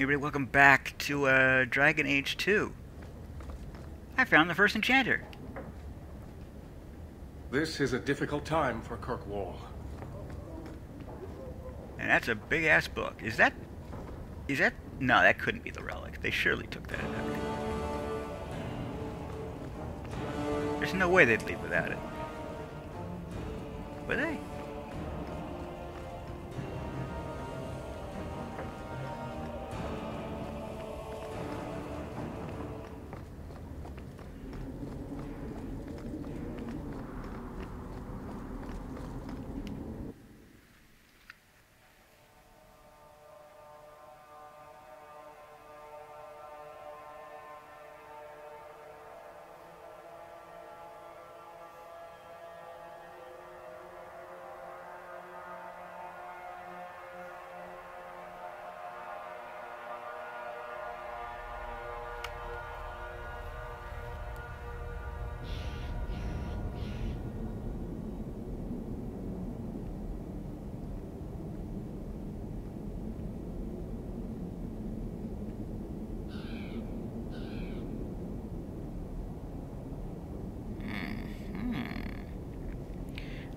Everybody, welcome back to Dragon Age 2. I found the first enchanter. This is a difficult time for Kirkwall. And that's a big-ass book. Is that... No, that couldn't be the relic. They surely took that out. There's no way they'd leave without it. Would they?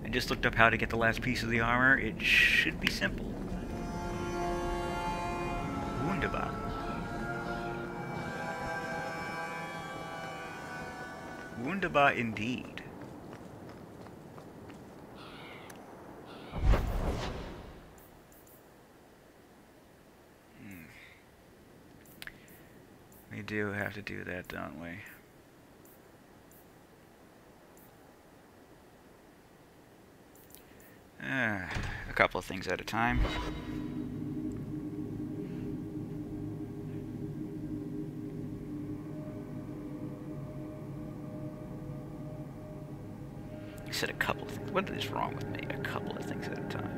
I just looked up how to get the last piece of the armor. It should be simple. Wunderbar. Wunderbar indeed. We do have to do that, don't we? A couple of things at a time. I said a couple of things. What is wrong with me? A couple of things at a time.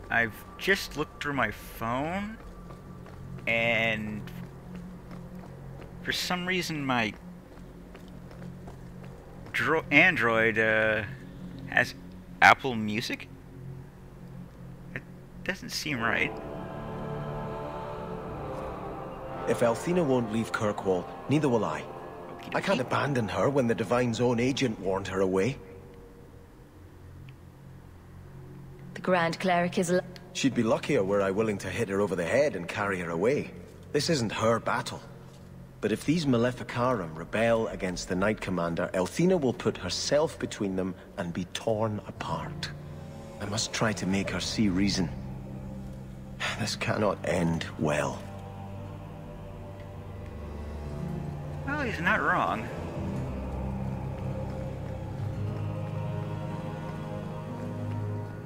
I've just looked through my phone, and for some reason my Android has Apple Music? It doesn't seem right. If Althena won't leave Kirkwall, neither will I. Okey-dokey. I can't abandon her when the Divine's own agent warned her away. The Grand Cleric is... She'd be luckier were I willing to hit her over the head and carry her away. This isn't her battle. But if these Maleficarum rebel against the Knight Commander, Althena will put herself between them and be torn apart. I must try to make her see reason. This cannot end well. Well, he's not wrong.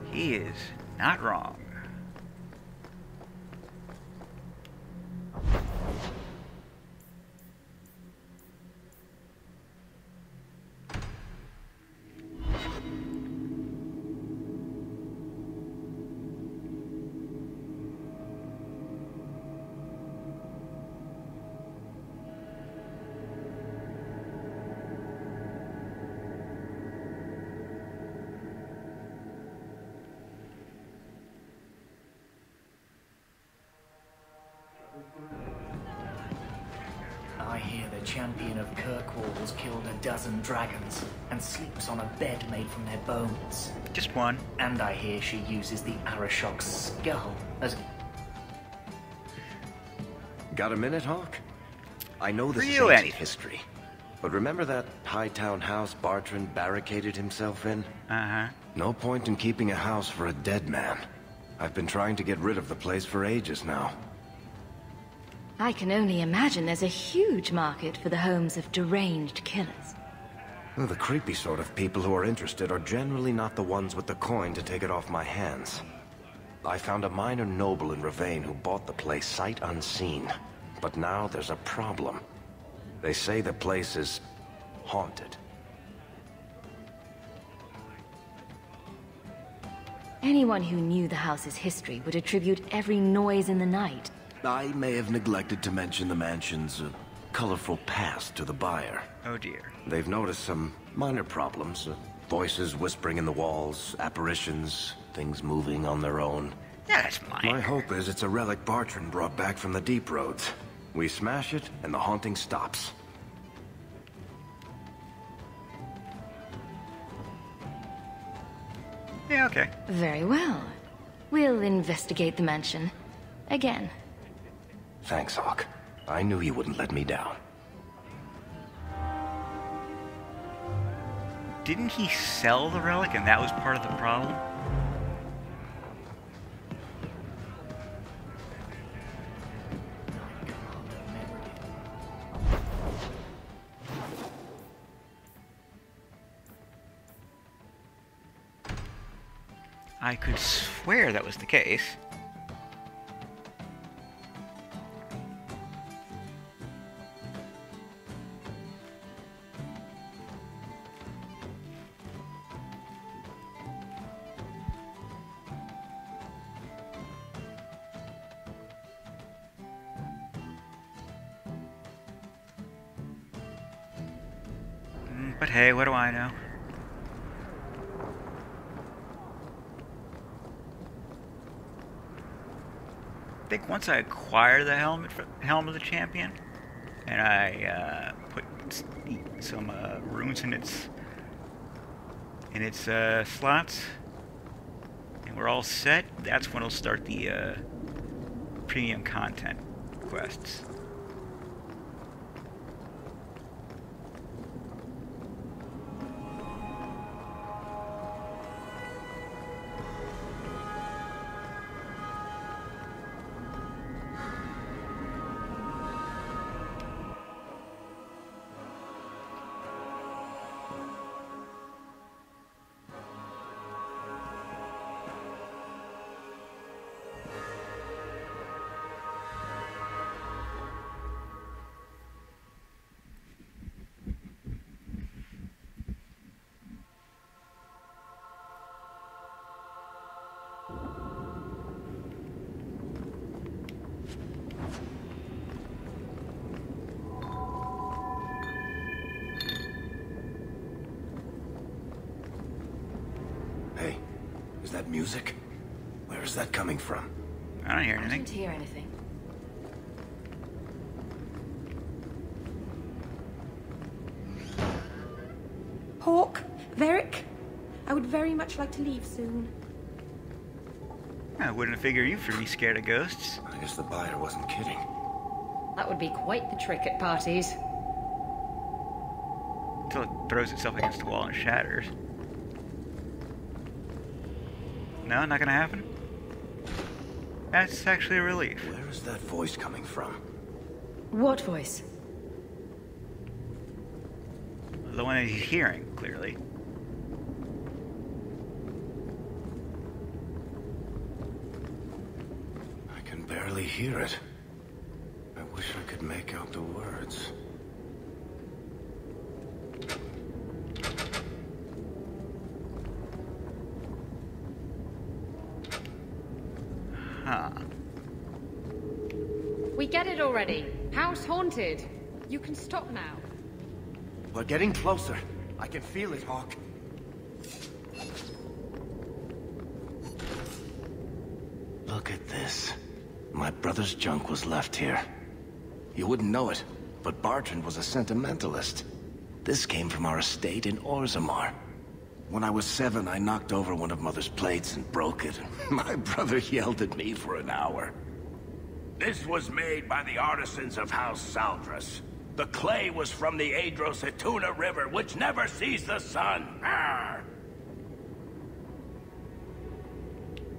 He is not wrong. I hear the champion of Kirkwall's killed a dozen dragons and sleeps on a bed made from their bones. Just one. And I hear she uses the Arashok's skull as... Got a minute, Hawk? I know this For is you, ancient anything. history, but remember that Hightown house Bartrand barricaded himself in? Uh-huh. No point in keeping a house for a dead man. I've been trying to get rid of the place for ages now. I can only imagine there's a huge market for the homes of deranged killers. Well, the creepy sort of people who are interested are generally not the ones with the coin to take it off my hands. I found a minor noble in Ravane who bought the place sight unseen. But now there's a problem. They say the place is haunted. Anyone who knew the house's history would attribute every noise in the night. I may have neglected to mention the mansion's colorful past to the buyer. Oh dear. They've noticed some minor problems, Voices whispering in the walls, apparitions, things moving on their own. Yeah, that's mine. My hope is it's a relic Bartrand brought back from the deep roads. We smash it, and the haunting stops. Yeah, okay. Very well. We'll investigate the mansion. Again. Thanks, Hawk. I knew you wouldn't let me down. Didn't he sell the relic and that was part of the problem? I could swear that was the case. But hey, what do I know? I think once I acquire the helm of the champion, and I put some runes in its slots, and we're all set, that's when I'll start the premium content quests. Hey, is that music? Where is that coming from? I don't hear I anything. didn't hear anything. Hawk, Varric, I would very much like to leave soon. I wouldn't have figured you for be scared of ghosts. I guess the buyer wasn't kidding. That would be quite the trick at parties. Until it throws itself against the wall and shatters. No, not gonna happen? That's actually a relief. Where is that voice coming from? What voice? The one that he's hearing, clearly. I can barely hear it. I wish I could make out the words. Huh. We get it already. House haunted. You can stop now. We're getting closer. I can feel it, Hawk. Look at this. My brother's junk was left here. You wouldn't know it, but Bartrand was a sentimentalist. This came from our estate in Orzammar. When I was 7, I knocked over one of Mother's plates and broke it. My brother yelled at me for an hour. This was made by the artisans of House Saldras. The clay was from the Adros-Etuna River, which never sees the sun. Arr!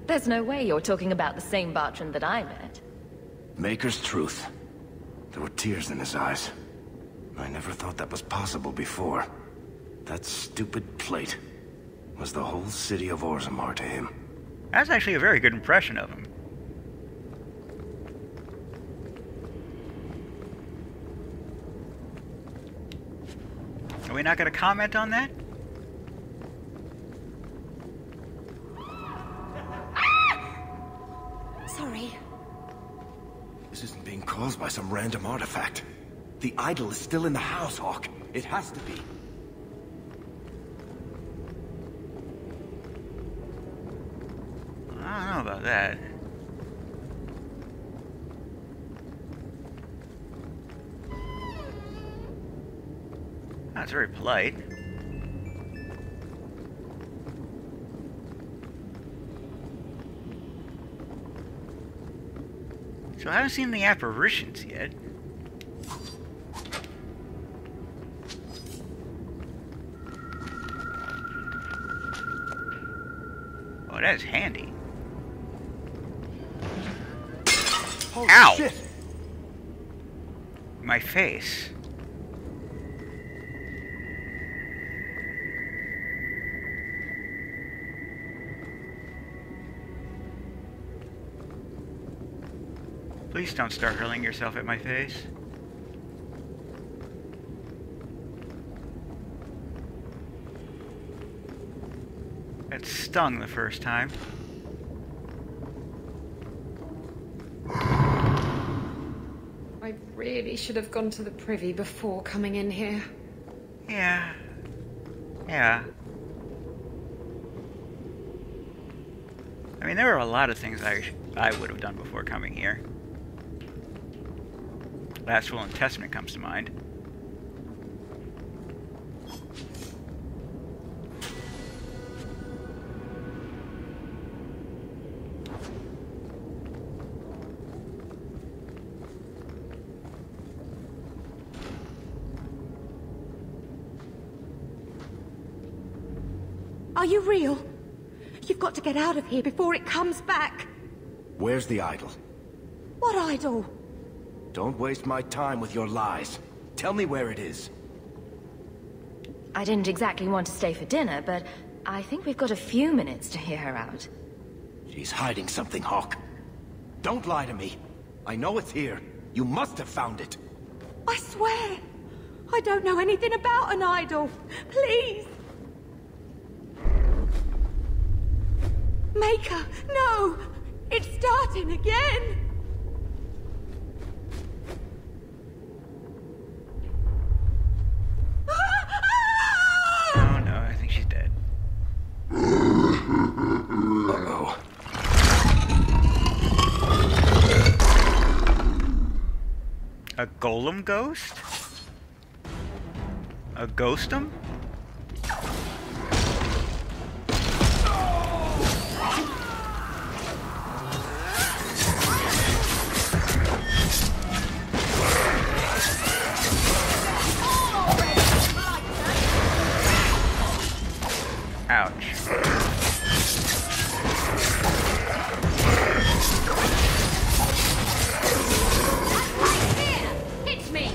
There's no way you're talking about the same Bartrand that I met. Maker's truth. There were tears in his eyes. I never thought that was possible before. That stupid plate was the whole city of Orzammar to him. That's actually a very good impression of him. Are we not going to comment on that? Sorry. This isn't being caused by some random artifact. The idol is still in the house, Hawk. It has to be. know about that. That's very polite. So I haven't seen the apparitions yet. Oh, that is handy. Holy Ow! shit! My face. Please don't start hurling yourself at my face. It stung the first time. I really should have gone to the privy before coming in here. Yeah. Yeah. I mean, there were a lot of things I would have done before coming here. Last Will and Testament comes to mind. Are you real? You've got to get out of here before it comes back. Where's the idol? What idol? Don't waste my time with your lies. Tell me where it is. I didn't exactly want to stay for dinner, but I think we've got a few minutes to hear her out. She's hiding something, Hawk. Don't lie to me. I know it's here. You must have found it. I swear, I don't know anything about an idol. Please. Maker, no! It's starting again! Oh no, I think she's dead. Uh-oh. A golem ghost? A ghostum? Ouch. Hit me!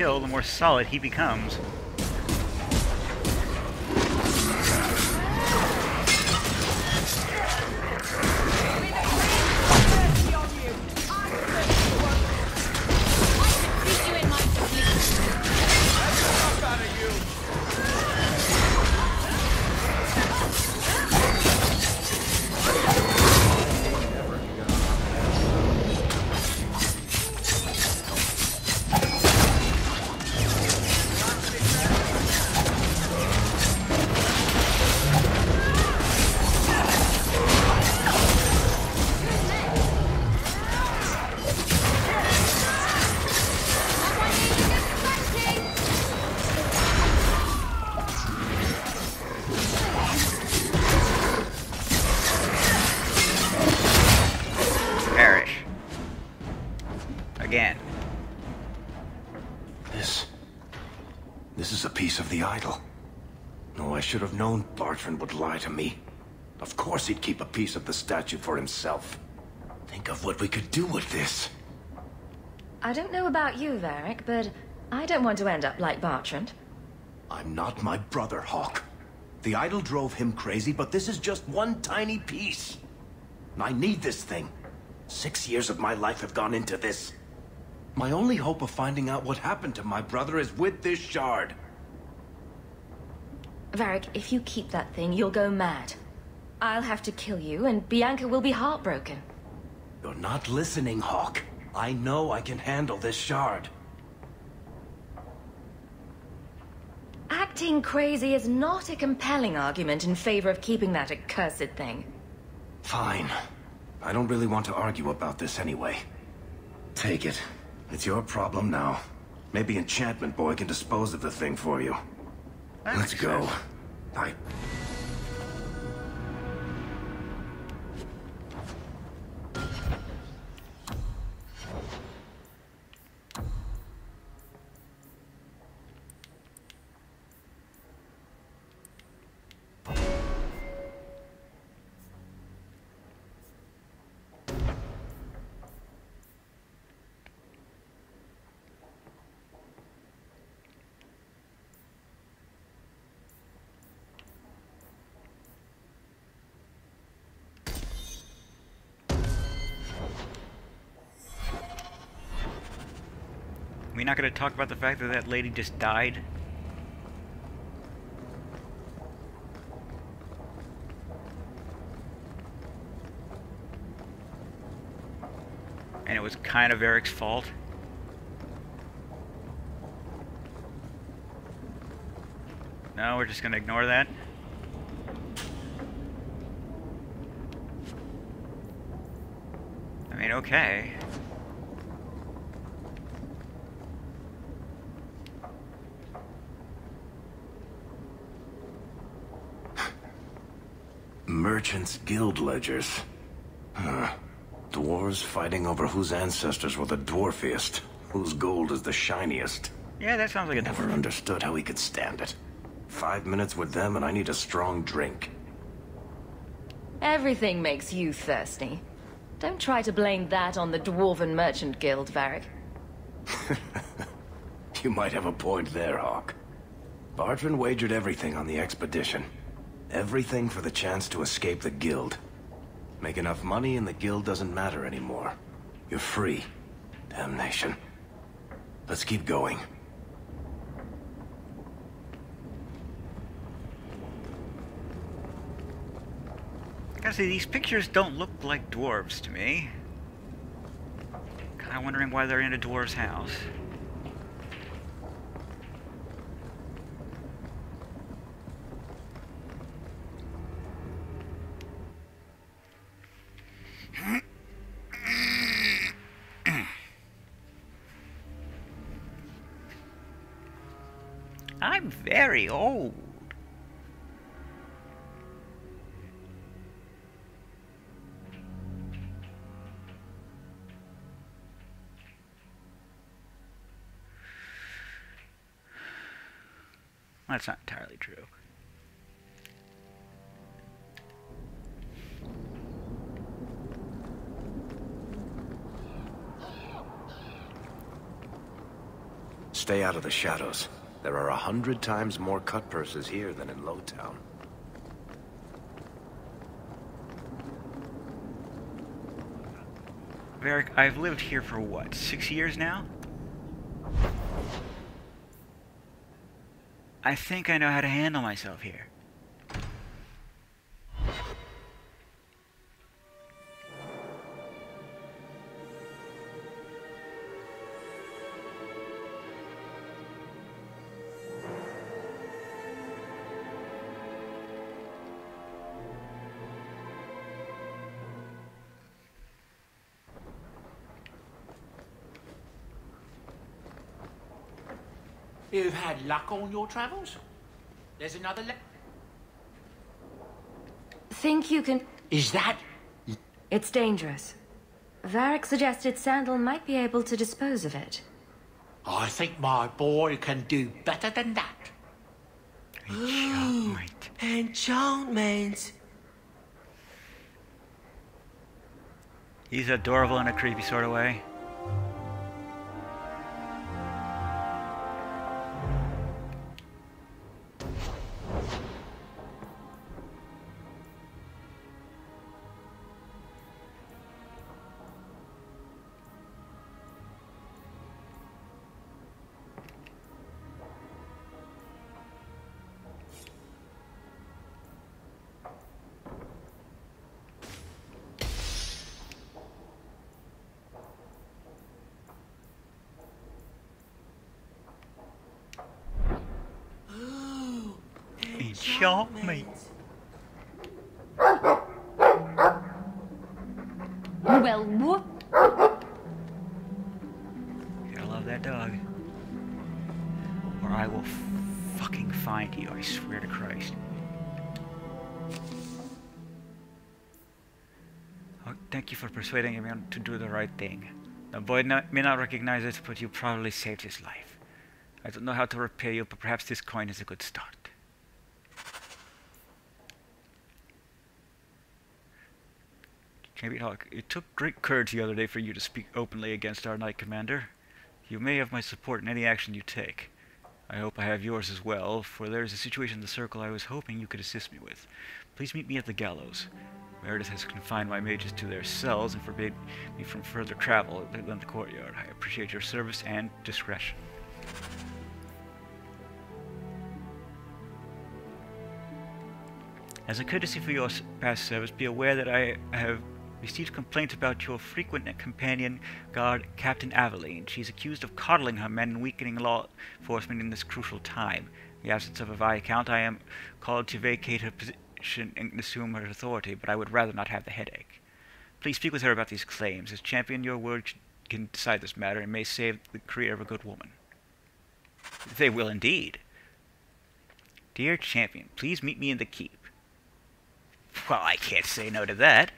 The more solid he becomes. Again. This is a piece of the idol. Oh, I should have known Bartrand would lie to me. Of course he'd keep a piece of the statue for himself. Think of what we could do with this. I don't know about you, Varric, but I don't want to end up like Bartrand. I'm not my brother, Hawk. The idol drove him crazy, but this is just one tiny piece. I need this thing. 6 years of my life have gone into this. My only hope of finding out what happened to my brother is with this shard. Varric, if you keep that thing, you'll go mad. I'll have to kill you, and Bianca will be heartbroken. You're not listening, Hawk. I know I can handle this shard. Acting crazy is not a compelling argument in favor of keeping that accursed thing. Fine. I don't really want to argue about this anyway. Take it. It's your problem now. Maybe Enchantment Boy can dispose of the thing for you. Let's go. I... We're not going to talk about the fact that that lady just died? And it was kind of Eric's fault? No, we're just going to ignore that? I mean, okay. Merchants' guild ledgers. Huh. Dwarves fighting over whose ancestors were the dwarfiest, whose gold is the shiniest. Yeah, that sounds like a Never understood how he could stand it. 5 minutes with them and I need a strong drink. Everything makes you thirsty. Don't try to blame that on the Dwarven Merchant Guild, Varric. You might have a point there, Hawk. Bartran wagered everything on the expedition. Everything for the chance to escape the guild. Make enough money and the guild doesn't matter anymore. You're free. Damnation. Let's keep going. Gotta say, these pictures don't look like dwarves to me. Kinda wondering why they're in a dwarf's house. I'm very old. That's not entirely true. Stay out of the shadows. There are 100 times more cut purses here than in Lowtown. Varric, I've lived here for what, 6 years now? I think I know how to handle myself here. You've had luck on your travels? There's another Think you can... Is that... It's dangerous. Varric suggested Sandal might be able to dispose of it. I think my boy can do better than that. Enchantment. Enchantment. He's adorable in a creepy sort of way. shot me. Well, what? Gotta love that dog. Or I will fucking find you, I swear to Christ. Oh, thank you for persuading everyone to do the right thing. The boy may not recognize it, but you probably saved his life. I don't know how to repay you, but perhaps this coin is a good start. Champion Hawk, it took great courage the other day for you to speak openly against our Knight Commander. You may have my support in any action you take. I hope I have yours as well, for there is a situation in the Circle I was hoping you could assist me with. Please meet me at the gallows. Meredith has confined my mages to their cells and forbade me from further travel than the courtyard. I appreciate your service and discretion. As a courtesy for your past service, be aware that I have received complaints about your frequent companion guard, Captain Aveline. She's accused of coddling her men and weakening law enforcement in this crucial time. In the absence of a Viscount, I am called to vacate her position and assume her authority, but I would rather not have the headache. Please speak with her about these claims. As champion, your word can decide this matter and may save the career of a good woman. They will indeed. Dear champion, please meet me in the keep. Well, I can't say no to that.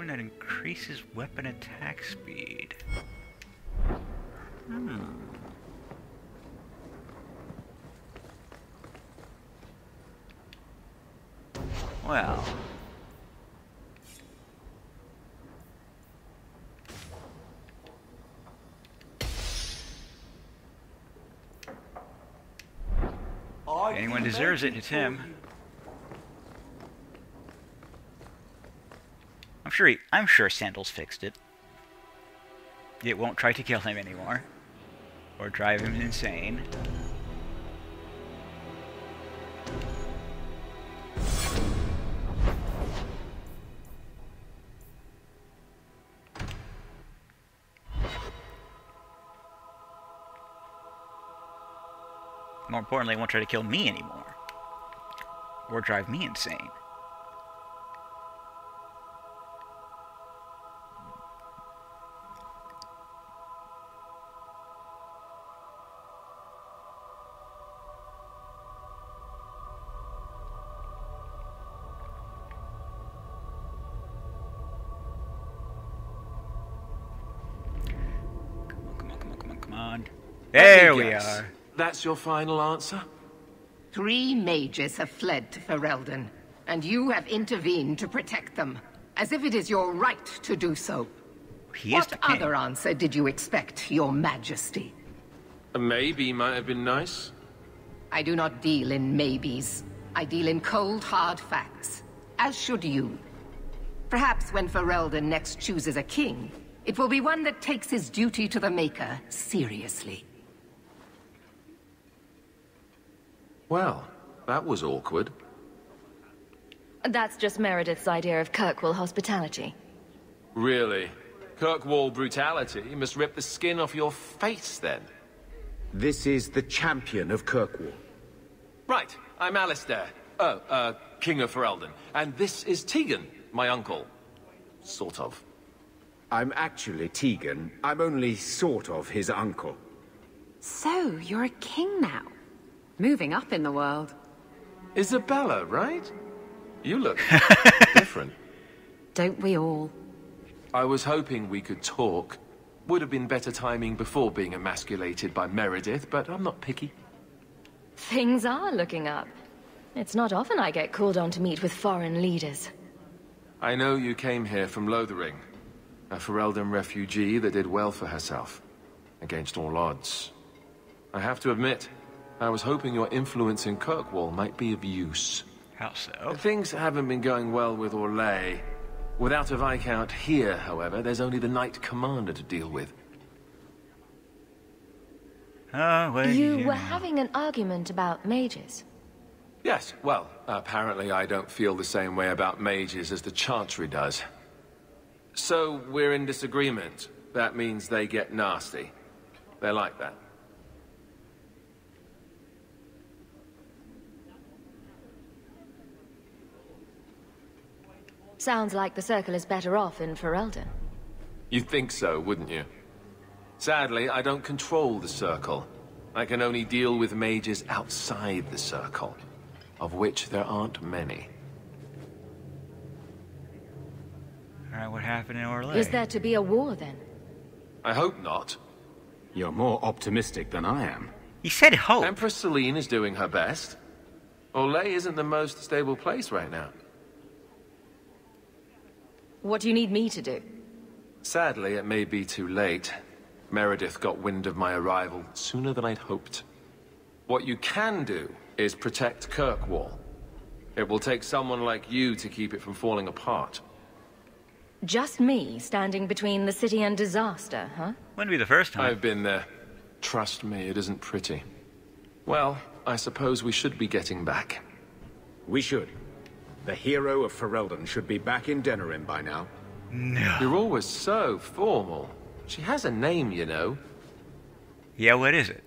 That increases weapon attack speed. Well. If anyone deserves it, it's him. I'm sure Sandals fixed it. It won't try to kill him anymore. Or drive him insane. More importantly, it won't try to kill me anymore. Or drive me insane. There we are. That's your final answer? 3 mages have fled to Ferelden, and you have intervened to protect them, as if it is your right to do so. What other answer did you expect, your majesty? A maybe might have been nice. I do not deal in maybes. I deal in cold, hard facts, as should you. Perhaps when Ferelden next chooses a king, it will be one that takes his duty to the Maker seriously. Well, that was awkward. That's just Meredith's idea of Kirkwall hospitality. Really? Kirkwall brutality? You must rip the skin off your face, then. This is the champion of Kirkwall. Right, I'm Alistair. King of Ferelden. And this is Tegan, my uncle. Sort of. I'm actually Tegan. I'm only sort of his uncle. So, you're a king now. Moving up in the world. Isabella, right? You look different. Don't we all? I was hoping we could talk. Would have been better timing before being emasculated by Meredith, but I'm not picky. Things are looking up. It's not often I get called on to meet with foreign leaders. I know you came here from Lothering, a Ferelden refugee that did well for herself, against all odds. I have to admit, I was hoping your influence in Kirkwall might be of use. How so? Things haven't been going well with Orlais. Without a Viscount here, however, there's only the Knight Commander to deal with. Oh, well, You were having an argument about mages. Yes, well, apparently I don't feel the same way about mages as the Chantry does. So, we're in disagreement. That means they get nasty. They're like that. Sounds like the Circle is better off in Ferelden. You'd think so, wouldn't you? Sadly, I don't control the Circle. I can only deal with mages outside the Circle, of which there aren't many. Alright, what happened in Orlais? Is there to be a war then? I hope not. You're more optimistic than I am. He said hope. Empress Celine is doing her best. Orlais isn't the most stable place right now. What do you need me to do? Sadly, it may be too late. Meredith got wind of my arrival sooner than I'd hoped. What you can do is protect Kirkwall. It will take someone like you to keep it from falling apart. Just me standing between the city and disaster, huh? Wouldn't be the first time. I've been there. Trust me, it isn't pretty. Well, I suppose we should be getting back. We should. The hero of Ferelden should be back in Denerim by now. No. You're always so formal. She has a name, you know. Yeah, what is it?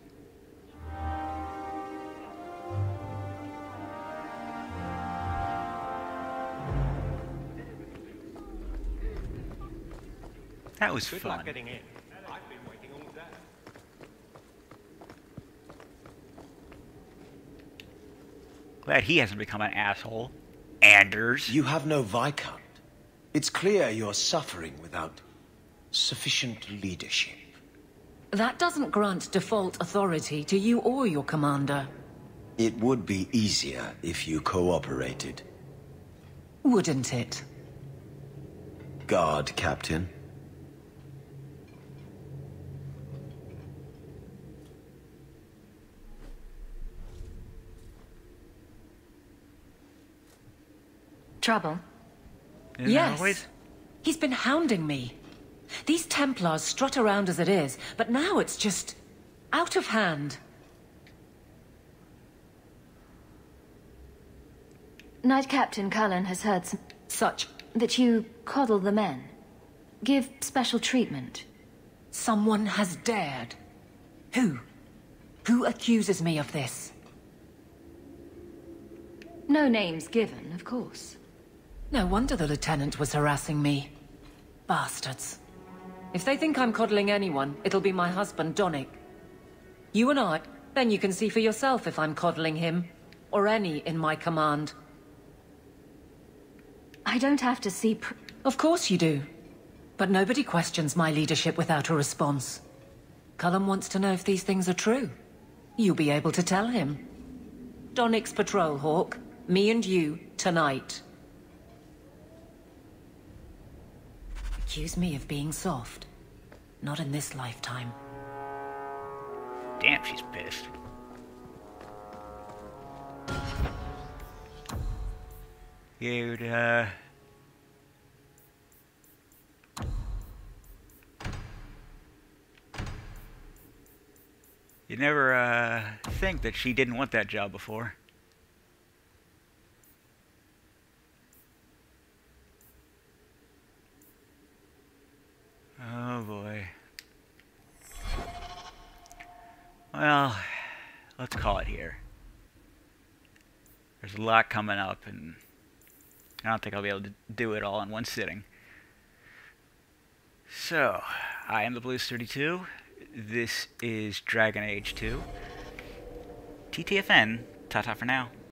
That was fun. Luck getting in. I've been waiting all day. Glad he hasn't become an asshole. Anders. You have no Viscount. It's clear you're suffering without sufficient leadership. That doesn't grant default authority to you or your commander. It would be easier if you cooperated. Wouldn't it? Guard, Captain. Trouble? Yes. He's been hounding me. These Templars strut around as it is, but now it's just out of hand. Knight Captain Cullen has heard such that you coddle the men. Give special treatment. Someone has dared. Who? Who accuses me of this? No names given, of course. No wonder the Lieutenant was harassing me. Bastards. If they think I'm coddling anyone, it'll be my husband, Donnic. You and I, then you can see for yourself if I'm coddling him, or any in my command. I don't have to see Of course you do. But nobody questions my leadership without a response. Cullen wants to know if these things are true. You'll be able to tell him. Donnic's patrol, Hawk. Me and you, tonight. Accuse me of being soft. Not in this lifetime. Damn, she's pissed. You'd, You never, think that she didn't want that job before. Oh boy. Well, let's call it here. There's a lot coming up, and I don't think I'll be able to do it all in one sitting. So, I am the Blues32. This is Dragon Age 2. TTFN. Ta-ta for now.